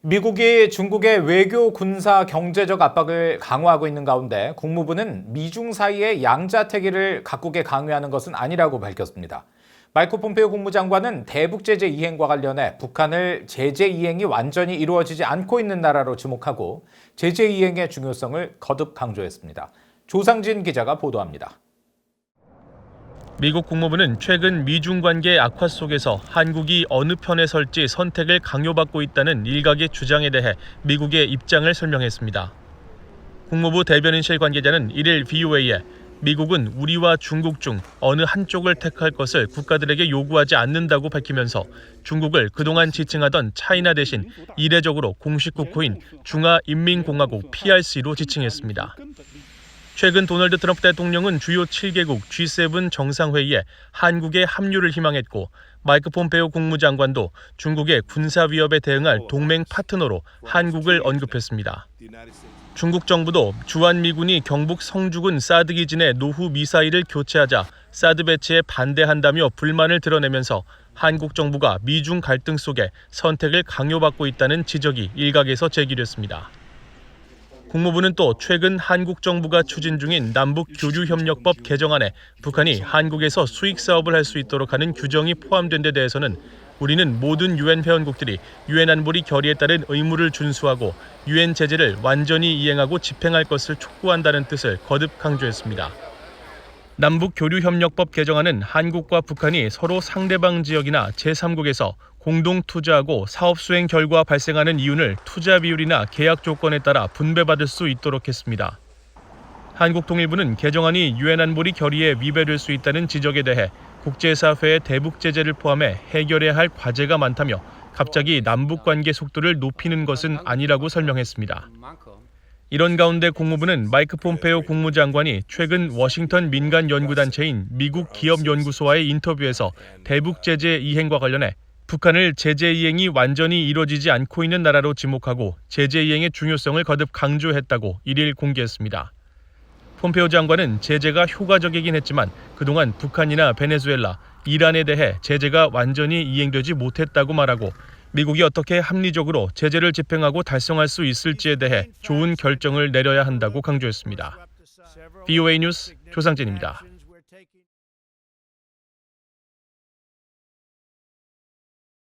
미국이 중국의 외교, 군사, 경제적 압박을 강화하고 있는 가운데 국무부는 미중 사이의 양자태기를 각국에 강요하는 것은 아니라고 밝혔습니다. 마이크 폼페이오 국무장관은 대북 제재 이행과 관련해 북한을 제재 이행이 완전히 이루어지지 않고 있는 나라로 지목하고 제재 이행의 중요성을 거듭 강조했습니다. 조상진 기자가 보도합니다. 미국 국무부는 최근 미중 관계 악화 속에서 한국이 어느 편에 설지 선택을 강요받고 있다는 일각의 주장에 대해 미국의 입장을 설명했습니다. 국무부 대변인실 관계자는 1일 VOA에 미국은 우리와 중국 중 어느 한쪽을 택할 것을 국가들에게 요구하지 않는다고 밝히면서 중국을 그동안 지칭하던 차이나 대신 이례적으로 공식 국호인 중화인민공화국 PRC로 지칭했습니다. 최근 도널드 트럼프 대통령은 주요 7개국 G7 정상회의에 한국의 합류를 희망했고 마이크 폼페이오 국무장관도 중국의 군사 위협에 대응할 동맹 파트너로 한국을 언급했습니다. 중국 정부도 주한미군이 경북 성주군 사드 기진의 노후 미사일을 교체하자 사드 배치에 반대한다며 불만을 드러내면서 한국 정부가 미중 갈등 속에 선택을 강요받고 있다는 지적이 일각에서 제기됐습니다. 국무부는 또 최근 한국 정부가 추진 중인 남북교류협력법 개정안에 북한이 한국에서 수익 사업을 할 수 있도록 하는 규정이 포함된 데 대해서는 우리는 모든 유엔 회원국들이 유엔 안보리 결의에 따른 의무를 준수하고 유엔 제재를 완전히 이행하고 집행할 것을 촉구한다는 뜻을 거듭 강조했습니다. 남북교류협력법 개정안은 한국과 북한이 서로 상대방 지역이나 제3국에서 공동 투자하고 사업 수행 결과 발생하는 이윤을 투자 비율이나 계약 조건에 따라 분배받을 수 있도록 했습니다. 한국통일부는 개정안이 유엔 안보리 결의에 위배될 수 있다는 지적에 대해 국제사회의 대북 제재를 포함해 해결해야 할 과제가 많다며 갑자기 남북 관계 속도를 높이는 것은 아니라고 설명했습니다. 이런 가운데 국무부는 마이크 폼페이오 국무장관이 최근 워싱턴 민간 연구단체인 미국 기업연구소와의 인터뷰에서 대북 제재 이행과 관련해 북한을 제재 이행이 완전히 이루어지지 않고 있는 나라로 지목하고 제재 이행의 중요성을 거듭 강조했다고 1일 공개했습니다. 폼페이오 장관은 제재가 효과적이긴 했지만 그동안 북한이나 베네수엘라, 이란에 대해 제재가 완전히 이행되지 못했다고 말하고 미국이 어떻게 합리적으로 제재를 집행하고 달성할 수 있을지에 대해 좋은 결정을 내려야 한다고 강조했습니다. VOA 뉴스 조상진입니다.